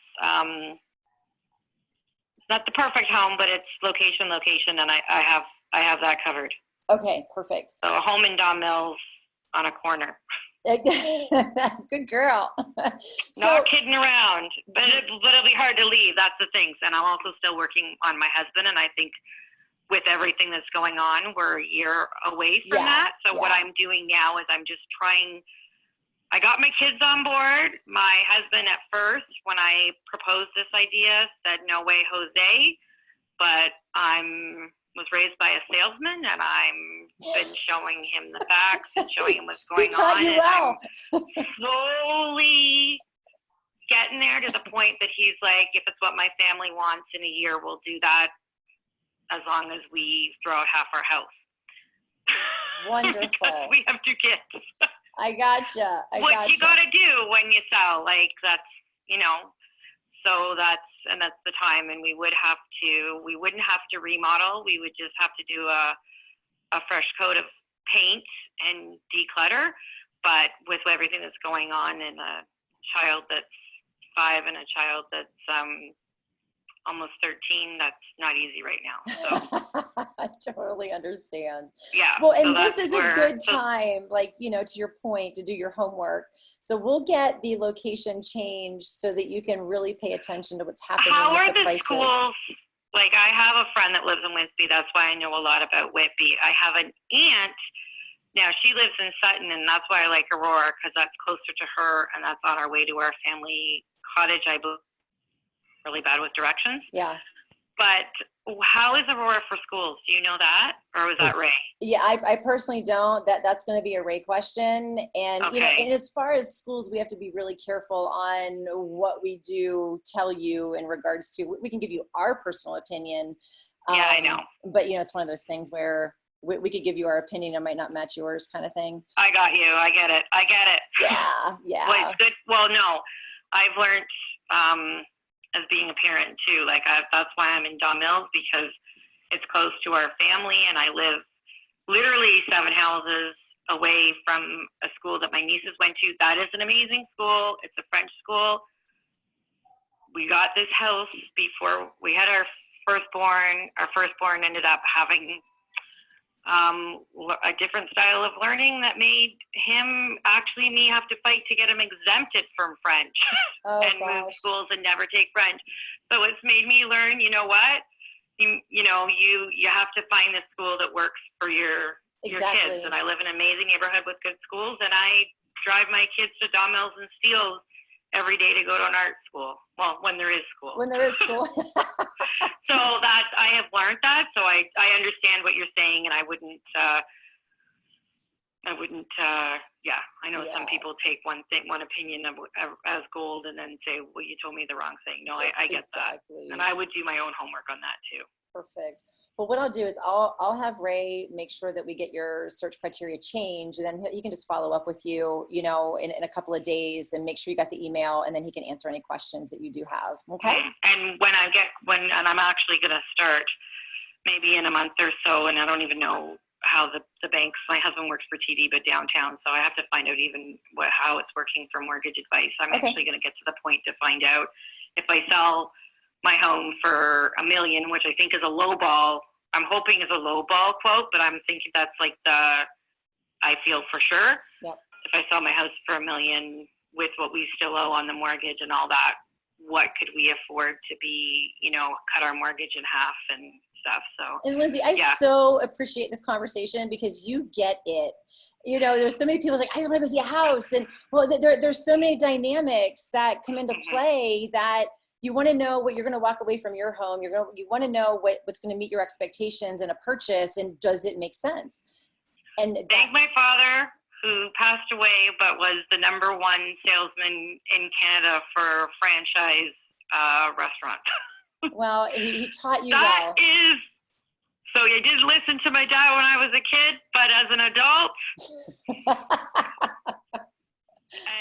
not the perfect home, but it's location, and I have that covered. Okay, perfect. So a home in Don Mills on a corner. Good girl. Not kidding around, but it'll be hard to leave. That's the thing. And I'm also still working on my husband, and I think with everything that's going on, we're a year away from that. So what I'm doing now is I'm just trying I got my kids on board. My husband at first, when I proposed this idea, said, no way, Jose. But was raised by a salesman, and I've been showing him the facts and showing him what's going on. You well. I'm slowly getting there to the point that he's like, if it's what my family wants in a year, we'll do that as long as we throw out half our house. Wonderful. Because we have 2 kids. I gotcha. What you gotta do when you sell, like that's, so that's the time, and we wouldn't have to remodel. We would just have to do a fresh coat of paint and declutter. But with everything that's going on, and a child that's 5 and a child that's almost 13, that's not easy right now. So I totally understand. yeah. Well, and so this is a good time, like, to your point, to do your homework. So we'll get the location changed so that you can really pay attention to what's happening How with are the the prices. schools? Like, I have a friend that lives in Whitby. That's why I know a lot about Whitby. I have an aunt. Now, she lives in Sutton, and that's why I like Aurora, because that's closer to her, and that's on our way to our family cottage. I believe really bad with directions. Yeah. But how is Aurora for schools? Do you know that? Or was that Ray? Yeah, I personally don't. That's going to be a Ray question. And, Okay. and as far as schools, we have to be really careful on what we do tell you in regards to, we can give you our personal opinion. Yeah, I know. But, it's one of those things where we could give you our opinion. It might not match yours kind of thing. I got you. I get it. Yeah, yeah. Well, it's good. Well, no, I've learned as being a parent too. Like that's why I'm in Don Mills, because it's close to our family, and I live literally 7 houses away from a school that my nieces went to. That is an amazing school. It's a French school. We got this house before we had our firstborn. Our firstborn ended up having a different style of learning that made me have to fight to get him exempted from French and move schools and never take French. So it's made me learn, you know what? You have to find the school that works for your kids. And I live in an amazing neighborhood with good schools, and I drive my kids to Don Mills and Steeles every day to go to an art school. Well, when there is school. When there is school. So I have learned that. So I understand what you're saying, and I wouldn't, I know some people take one opinion as gold and then say, well, you told me the wrong thing. No, I get that. And I would do my own homework on that too. Perfect. Well, what I'll do is I'll have Ray make sure that we get your search criteria changed, and then he can just follow up with you, in a couple of days, and make sure you got the email, and then he can answer any questions that you do have. Okay. And and I'm actually going to start maybe in a month or so, and I don't even know how the banks, my husband works for TD, but downtown, so I have to find out even how it's working for mortgage advice. I'm actually going to get to the point to find out if I sell my home for $1 million, which I think is a low ball. I'm hoping is a low ball quote, but I'm thinking that's like I feel for sure. Yep. If I sell my house for $1 million with what we still owe on the mortgage and all that, what could we afford to be, cut our mortgage in half and stuff. So, and Lindsay, I so appreciate this conversation, because you get it. There's so many people like, I just want to go see a house. And there's so many dynamics that come into play that you want to know what you're going to walk away from your home. You want to know what's going to meet your expectations in a purchase, and does it make sense? And thank my father, who passed away, but was the #1 salesman in Canada for franchise restaurant. Well, he taught you well. So I did listen to my dad when I was a kid, but as an adult,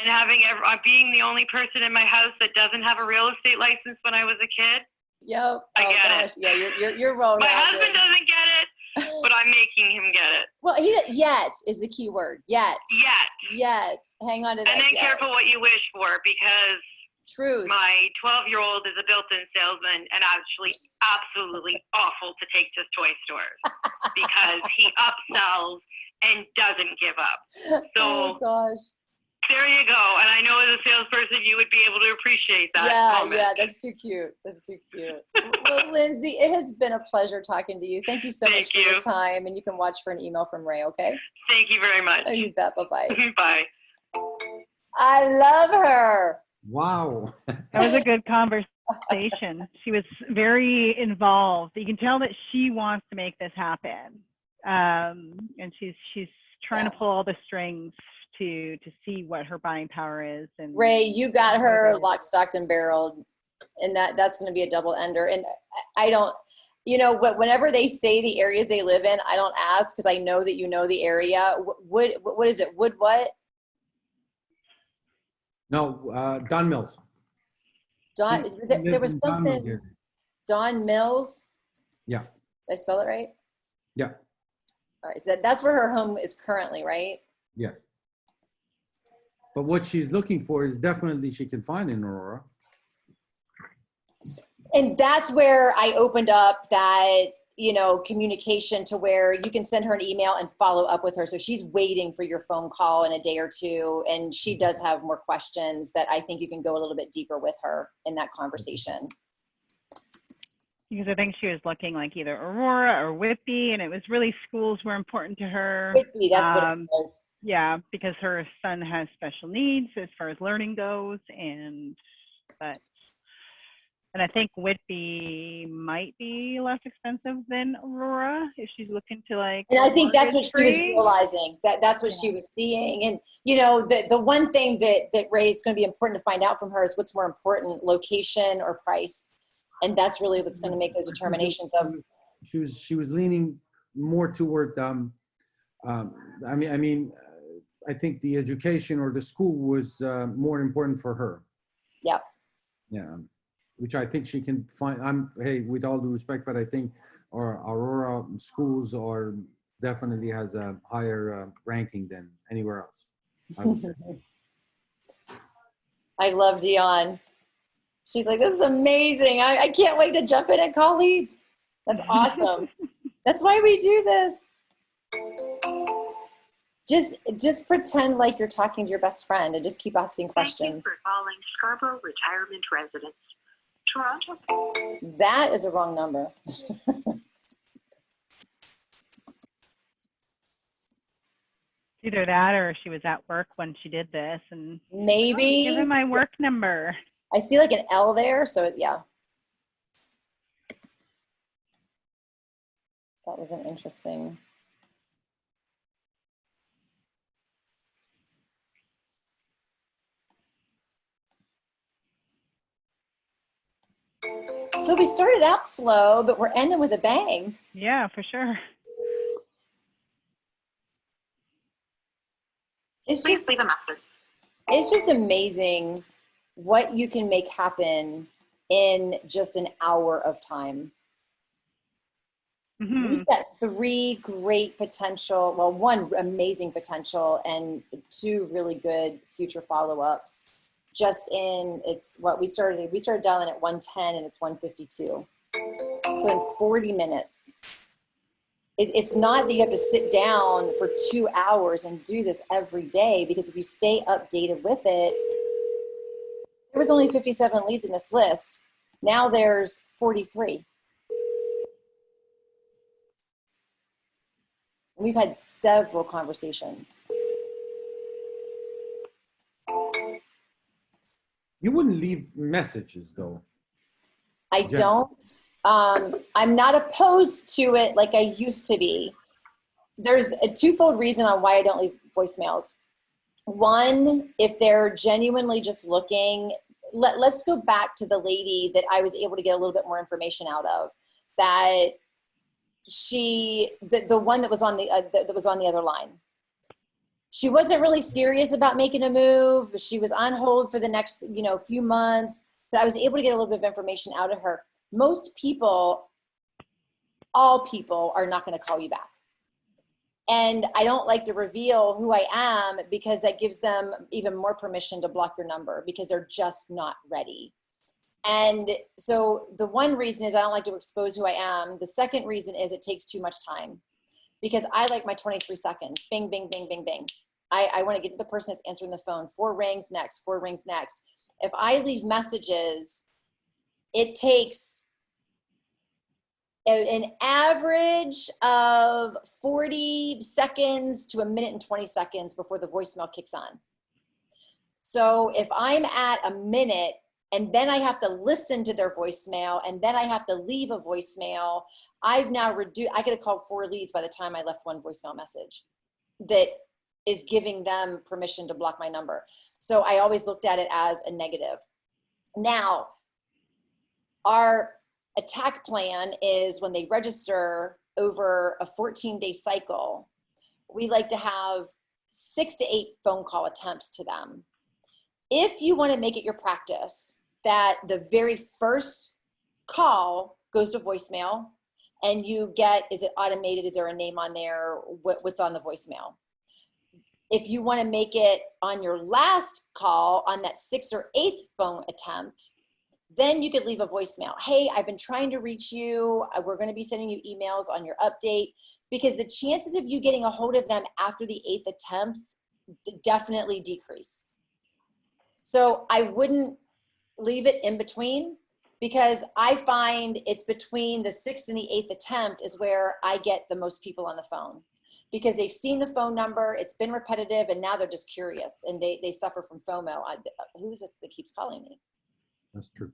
and being the only person in my house that doesn't have a real estate license when I was a kid. Yep. I get it. Yeah, you're well. My husband doesn't get it, but I'm making him get it. Well, yet is the key word. Yet. Hang on to that. And then careful what you wish for, because truth. My 12-year-old is a built-in salesman, and actually absolutely awful to take to toy stores because he upsells and doesn't give up. So, oh gosh. There you go. And I know as a salesperson, you would be able to appreciate that moment. Yeah, that's too cute. Well, Lindsay, it has been a pleasure talking to you. Thank you so much for your time. And you can watch for an email from Ray, okay? Thank you very much. You bet. Bye-bye. Bye. I love her. Wow. That was a good conversation. She was very involved. You can tell that she wants to make this happen. And she's trying to pull all the strings to see what her buying power is. And Ray, you got her locked, stocked, and barreled, and that's going to be a double ender. And I don't, you know, whenever they say the areas they live in, I don't ask because I know that you know the area. What is it? Wood what? No, Don Mills. Don. There was something. Don Mills. Yeah. Did I spell it right? Yeah. All right. So that's where her home is currently, right? Yes. But what she's looking for is definitely she can find in Aurora. And that's where I opened up that, you know, communication to where you can send her an email and follow up with her. So she's waiting for your phone call in a day or two. And she does have more questions that I think you can go a little bit deeper with her in that conversation. Because I think she was looking like either Aurora or Whitby, and it was really schools were important to her. Whitby, that's what it was. Yeah, because her son has special needs as far as learning goes, and I think Whitby might be less expensive than Aurora if she's looking to like. And I think that's what she was realizing. That's what she was seeing. And you know, the one thing that Ray, it's going to be important to find out from her is what's more important, location or price. And that's really what's going to make those determinations of. She was leaning more toward. I think the education or the school was more important for her. Yep. Yeah, which I think she can find. Hey, with all due respect, but I think our Aurora schools are definitely has a higher ranking than anywhere else, I would say. I love Dion. She's like, this is amazing. I can't wait to jump in and call leads. That's awesome. That's why we do this. Just pretend like you're talking to your best friend and just keep asking questions. Thank you for calling Scarborough Retirement Residence, Toronto. That is a wrong number. Either that or she was at work when she did this and maybe give her my work number. I see like an L there, so yeah. That was an interesting. So we started out slow, but we're ending with a bang. Yeah, for sure. Please leave a message. It's just amazing what you can make happen in just an hour of time. Mm-hmm. We've got 3 great potential, well, 1 amazing potential and 2 really good future follow-ups. Just in, it's what we started dialing at 110 and it's 152. So in 40 minutes. It's not that you have to sit down for 2 hours and do this every day, because if you stay updated with it, there was only 57 leads in this list. Now there's 43. We've had several conversations. You wouldn't leave messages though. I don't. I'm not opposed to it like I used to be. There's a 2-fold reason on why I don't leave voicemails. 1, if they're genuinely just looking, let's go back to the lady that I was able to get a little bit more information out of. That the one that was on the other line. She wasn't really serious about making a move. She was on hold for the next, few months, but I was able to get a little bit of information out of her. Most people, all people are not going to call you back. And I don't like to reveal who I am because that gives them even more permission to block your number because they're just not ready. And so the one reason is I don't like to expose who I am. The second reason is it takes too much time because I like my 23 seconds. Bing, bing, bing, bing, bing. I want to get to the person that's answering the phone. 4 rings next, 4 rings next. If I leave messages, it takes an average of 40 seconds to 1 minute and 20 seconds before the voicemail kicks on. So if I'm at a minute and then I have to listen to their voicemail and then I have to leave a voicemail, I've now reduced, I could have called 4 leads by the time I left one voicemail message that is giving them permission to block my number. So I always looked at it as a negative. Now, our attack plan is when they register over a 14-day cycle, we like to have 6 to 8 phone call attempts to them. If you want to make it your practice that the very first call goes to voicemail and you get, is it automated? Is there a name on there? What's on the voicemail? If you want to make it on your last call on that 6th or 8th phone attempt, then you could leave a voicemail. Hey, I've been trying to reach you. We're going to be sending you emails on your update, because the chances of you getting a hold of them after the 8th attempt definitely decrease. So I wouldn't leave it in between, because I find it's between the 6th and the 8th attempt is where I get the most people on the phone, because they've seen the phone number, it's been repetitive, and now they're just curious and they suffer from FOMO. Who is this that keeps calling me? That's true.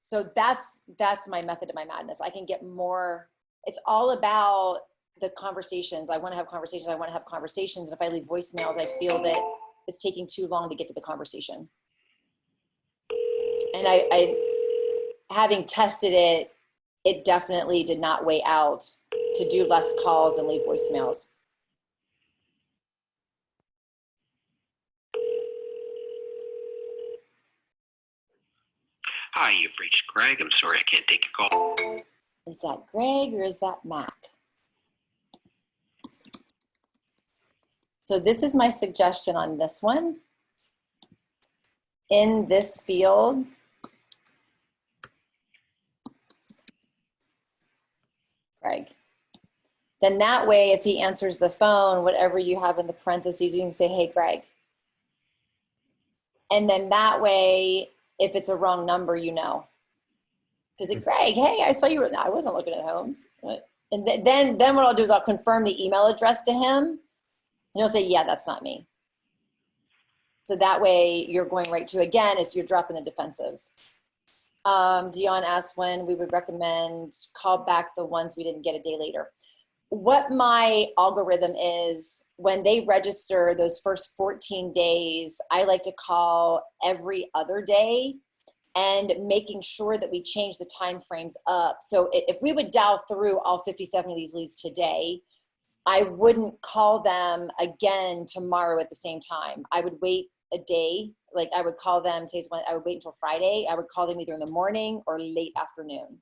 So that's my method of my madness. I can get more. It's all about the conversations. I want to have conversations. I want to have conversations. And if I leave voicemails, I feel that it's taking too long to get to the conversation. And I having tested it, it definitely did not weigh out to do less calls and leave voicemails. Hi, you've reached Greg. I'm sorry I can't take your call. Is that Greg or is that Mac? So this is my suggestion on this one. In this field, Greg. Then that way, if he answers the phone, whatever you have in the parentheses, you can say, hey, Greg. And then that way, if it's a wrong number, you know. Is it Greg? Hey, I saw you. No, I wasn't looking at homes. And then what I'll do is I'll confirm the email address to him. And he'll say, yeah, that's not me. So that way you're going right to, again, is you're dropping the defensives. Dion asked when we would recommend call back the ones we didn't get a day later. What my algorithm is, when they register those first 14 days, I like to call every other day, and making sure that we change the time frames up. So if we would dial through all 57 of these leads today, I wouldn't call them again tomorrow at the same time. I would wait a day. Like I would call them, I would wait until Friday. I would call them either in the morning or late afternoon.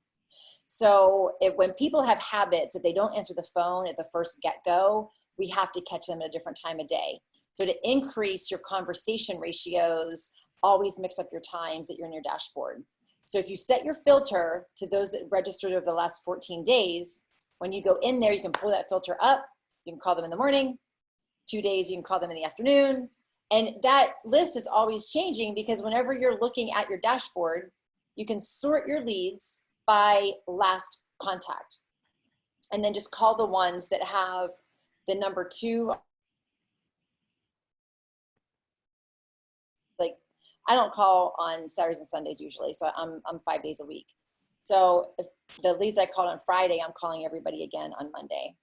So when people have habits, if they don't answer the phone at the first get-go, we have to catch them at a different time of day. So to increase your conversation ratios, always mix up your times that you're in your dashboard. So if you set your filter to those that registered over the last 14 days, when you go in there, you can pull that filter up. You can call them in the morning. 2 days, you can call them in the afternoon. And that list is always changing, because whenever you're looking at your dashboard, you can sort your leads by last contact. And then just call the ones that have the number 2. Like, I don't call on Saturdays and Sundays usually, so I'm 5 days a week. So if the leads I called on Friday, I'm calling everybody again on Monday.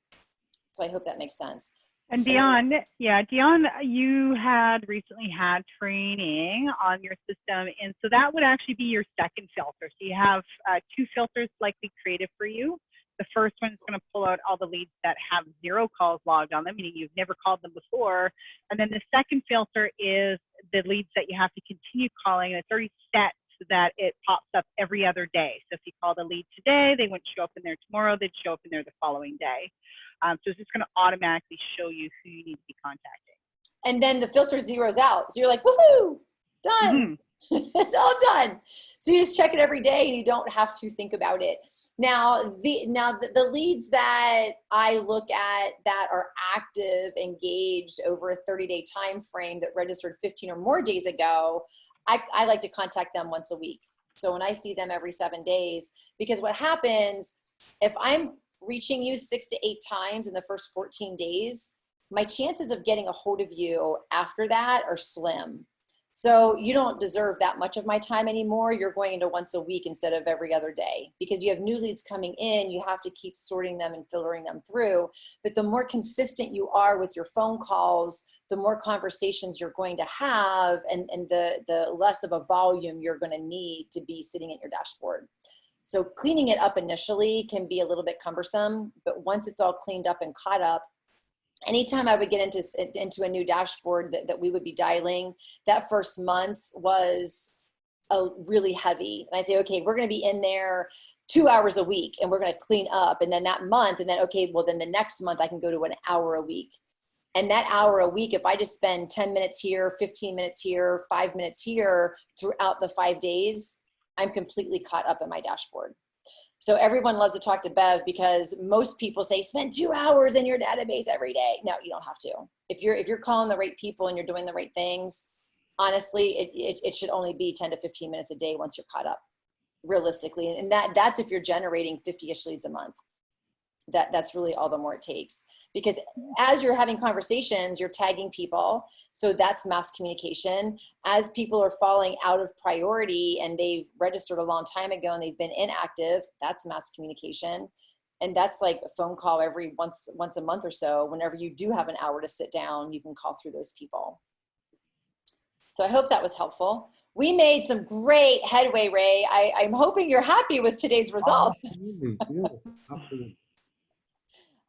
So I hope that makes sense. And Dion, Dion, you had recently had training on your system, and so that would actually be your second filter. So you have 2 filters likely created for you. The first one is going to pull out all the leads that have 0 calls logged on them, meaning you've never called them before. And then the second filter is the leads that you have to continue calling, and it's already set so that it pops up every other day. So if you called a lead today, they wouldn't show up in there tomorrow, they'd show up in there the following day. So it's just going to automatically show you who you need to be contacting. And then the filter zeroes out. So you're like, woohoo, done. Mm-hmm. It's all done. So you just check it every day and you don't have to think about it. Now the leads that I look at that are active, engaged over a 30-day time frame that registered 15 or more days ago, I like to contact them once a week. So when I see them every 7 days, because what happens if I'm reaching you 6 to 8 times in the first 14 days, my chances of getting a hold of you after that are slim. So you don't deserve that much of my time anymore. You're going into once a week instead of every other day, because you have new leads coming in. You have to keep sorting them and filtering them through. But the more consistent you are with your phone calls, the more conversations you're going to have, and the less of a volume you're going to need to be sitting at your dashboard. So cleaning it up initially can be a little bit cumbersome, but once it's all cleaned up and caught up, anytime I would get into a new dashboard that we would be dialing, that first month was really heavy. And I'd say, okay, we're going to be in there 2 hours a week and we're going to clean up. And then that month, and then, okay, well then the next month I can go to an hour a week. And that hour a week, if I just spend 10 minutes here, 15 minutes here, 5 minutes here throughout the 5 days, I'm completely caught up in my dashboard. So everyone loves to talk to Bev because most people say spend 2 hours in your database every day. No, you don't have to. If you're calling the right people and you're doing the right things, honestly, it should only be 10 to 15 minutes a day once you're caught up, realistically. And that's if you're generating 50-ish leads a month. That's really all the more it takes. Because as you're having conversations, you're tagging people. So that's mass communication. As people are falling out of priority and they've registered a long time ago and they've been inactive, that's mass communication. And that's like a phone call every once a month or so. Whenever you do have an hour to sit down, you can call through those people. So I hope that was helpful. We made some great headway, Ray. I'm hoping you're happy with today's results. Absolutely. Yeah, absolutely.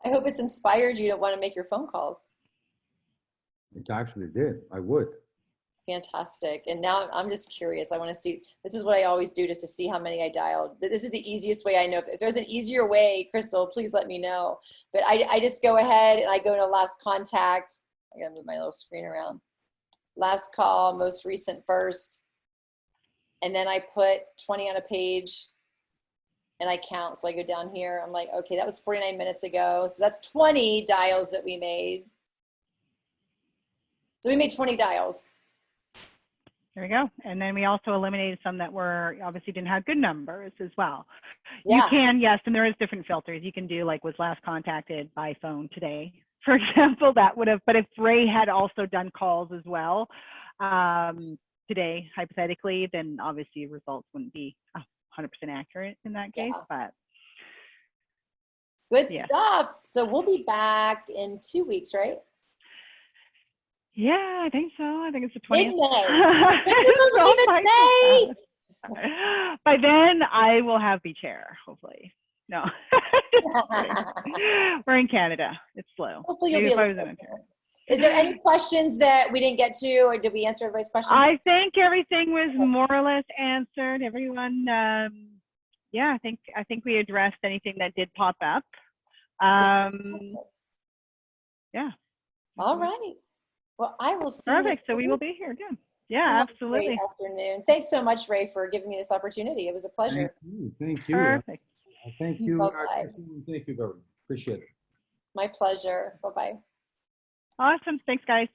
I hope it's inspired you to want to make your phone calls. It actually did. I would. Fantastic. And now I'm just curious. I want to see, this is what I always do just to see how many I dialed. This is the easiest way I know. If there's an easier way, Crystal, please let me know. But I just go ahead and I go to last contact. I gotta move my little screen around. Last call, most recent first. And then I put 20 on a page. And I count, so I go down here, I'm like, okay, that was 49 minutes ago. So that's 20 dials that we made. So we made 20 dials. There we go. And then we also eliminated some that were obviously didn't have good numbers as well. Yeah. You can, yes, and there is different filters. You can do like was last contacted by phone today, for example, that would have, but if Ray had also done calls as well today, hypothetically, then obviously results wouldn't be 100% accurate in that case, but good stuff. So we'll be back in 2 weeks, right? Yeah, I think so. I think it's the 20th. Mid-May. By then, I will have the chair, hopefully. No, we're in Canada. It's slow. Hopefully you'll be able to. Is there any questions that we didn't get to, or did we answer everybody's questions? I think everything was more or less answered. Everyone, yeah, I think we addressed anything that did pop up. Yeah. All right. Well, I will see you. Perfect. So we will be here again. Yeah, absolutely. Great afternoon. Thanks so much, Ray, for giving me this opportunity. It was a pleasure. Thank you. Perfect. Thank you. Bye-bye. Thank you, Gordon. Appreciate it. My pleasure. Bye-bye. Awesome. Thanks, guys.